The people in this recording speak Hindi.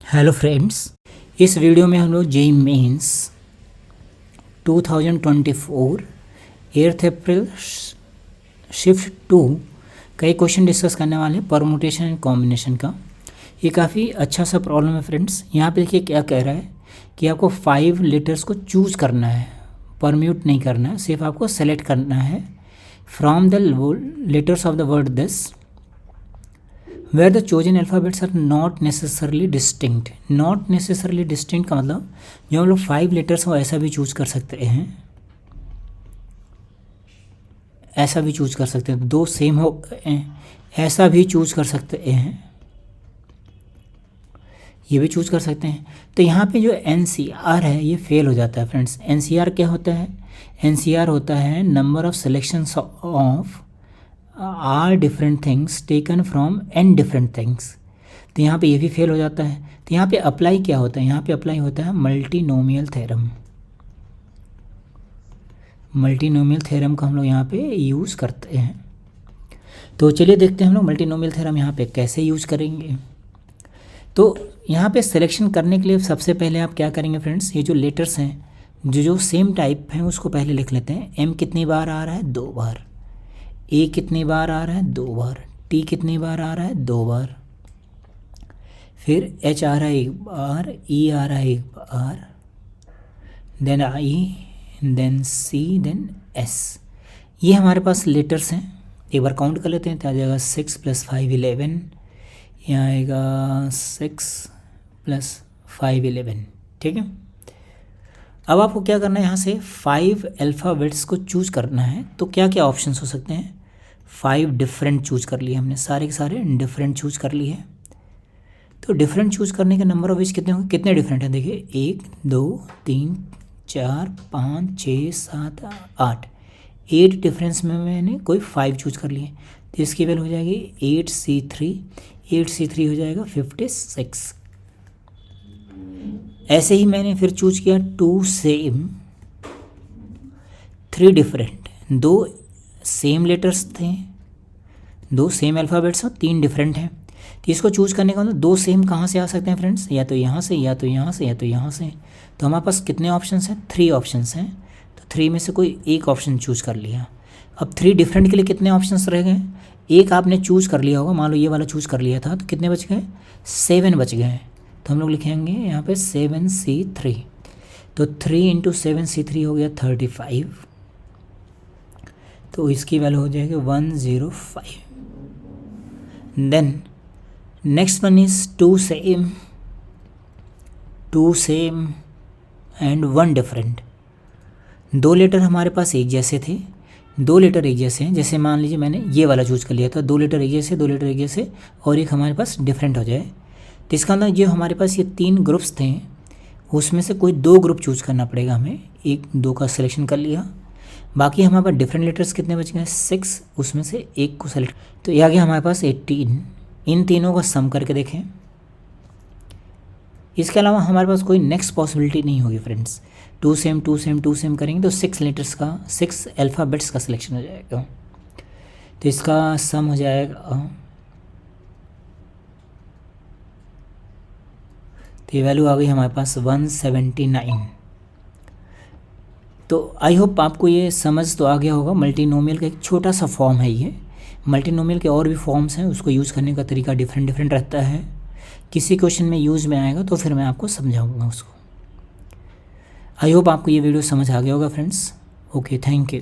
हेलो फ्रेंड्स, इस वीडियो में हम लोग जेईई मेंस 2024 8 अप्रैल शिफ्ट 2 का एक क्वेश्चन डिस्कस करने वाले हैं, परमुटेशन एंड कॉम्बिनेशन का। ये काफ़ी अच्छा सा प्रॉब्लम है फ्रेंड्स। यहाँ पे देखिए क्या कह रहा है कि आपको 5 लेटर्स को चूज करना है, परम्यूट नहीं करना है, सिर्फ आपको सेलेक्ट करना है from the letters of the word this where the chosen alphabets are not necessarily distinct. Not necessarily distinct का मतलब जो हम लोग 5 लेटर्स हो ऐसा भी चूज कर सकते हैं, ऐसा भी चूज कर सकते हैं, 2 सेम हो ऐसा भी चूज कर सकते हैं, ये भी चूज कर सकते हैं। तो यहाँ पे जो NCR है ये फेल हो जाता है फ्रेंड्स। NCR क्या होता है? NCR होता है number of selections of are different things taken from n different things. तो यहाँ पे ये भी फेल हो जाता है। तो यहाँ पे अप्लाई क्या होता है? यहाँ पे अप्लाई होता है मल्टीनोमियल थ्योरम। मल्टीनोमियल थ्योरम का हम लोग यहाँ पे यूज़ करते हैं। तो चलिए देखते हैं हम लोग मल्टीनोमियल थ्योरम यहाँ पे कैसे यूज़ करेंगे। तो यहाँ पे सिलेक्शन करने के लिए सबसे पहले आप क्या करेंगे फ्रेंड्स, ये जो लेटर्स हैं जो सेम टाइप हैं उसको पहले लिख लेते हैं। M कितनी बार आ रहा है? 2 बार। A कितनी बार आ रहा है? 2 बार। T कितनी बार आ रहा है? 2 बार। फिर H आ रहा है 1 बार, E आ रहा है 1 बार, then I, then C, then S। ये हमारे पास लेटर्स हैं। एक बार काउंट कर लेते हैं। तो आ जाएगा 6 + 5 11, यहाँ आएगा 6 + 5 11। ठीक है। अब आपको क्या करना है, यहाँ से 5 अल्फ़ाबेट्स को चूज करना है। तो क्या क्या ऑप्शंस हो सकते हैं? 5 डिफरेंट चूज कर लिए हमने, सारे के सारे डिफरेंट चूज कर लिए। तो डिफरेंट चूज करने के नंबर ऑफ विच कितने होंगे? कितने डिफरेंट हैं देखिए, 1 2 3 4 5 6 7 8। 8 डिफरेंस में मैंने कोई 5 चूज कर लिए। तो इसकी वैल्यू हो जाएगी 8C3। 8C3 हो जाएगा 56। ऐसे ही मैंने फिर चूज किया 2 सेम 3 डिफरेंट। 2 सेम लेटर्स थे, 2 सेम अल्फ़ाबेट्स और 3 डिफरेंट हैं। तो इसको चूज करने का मतलब 2 सेम कहाँ से आ सकते हैं फ्रेंड्स? या तो यहाँ से, या तो यहाँ से, या तो यहाँ से। तो हमारे पास कितने ऑप्शंस हैं? 3 ऑप्शंस हैं। तो 3 में से कोई एक ऑप्शन चूज कर लिया। अब 3 डिफरेंट के लिए कितने ऑप्शंस रह गए? एक आपने चूज कर लिया होगा, मान लो ये वाला चूज कर लिया था, तो कितने बच गए? 7 बच गए। तो हम लोग लिखेंगे यहाँ पे 7C3। तो 3 × 7C3 हो गया 35। तो इसकी वैल्यू हो जाएगी 105। Then next one is 2 same and 1 different. 2 letter हमारे पास एक जैसे थे, 2 लेटर एक जैसे हैं। जैसे मान लीजिए मैंने ये वाला चूज कर लिया था, 2 लेटर एक जैसे, 2 लेटर एक जैसे, और एक हमारे पास डिफरेंट हो जाए। तो इसका अंदर जो हमारे पास ये 3 ग्रुप्स थे उसमें से कोई 2 ग्रुप चूज़ करना पड़ेगा हमें। 1 2 का सिलेक्शन कर लिया, बाकी हमारे पास डिफरेंट लेटर्स कितने बच गए? 6, उसमें से 1 को सेलेक्ट। तो ये आ गया हमारे पास 18। इन तीनों का सम करके देखें। इसके अलावा हमारे पास कोई नेक्स्ट पॉसिबिलिटी नहीं होगी फ्रेंड्स। 2 सेम 2 सेम 2 सेम करेंगे तो 6 लेटर्स का, 6 अल्फ़ाबेट्स का सिलेक्शन हो जाएगा। तो इसका सम हो जाएगा, तो ये वैल्यू आ गई हमारे पास 179। तो आई होप आपको ये समझ तो आ गया होगा। मल्टीनोमियल का एक छोटा सा फॉर्म है ये। मल्टीनोमियल के और भी फॉर्म्स हैं, उसको यूज़ करने का तरीका डिफरेंट डिफरेंट रहता है। किसी क्वेश्चन में यूज़ में आएगा तो फिर मैं आपको समझाऊंगा उसको। आई होप आपको ये वीडियो समझ आ गया होगा फ्रेंड्स। Okay, thank you.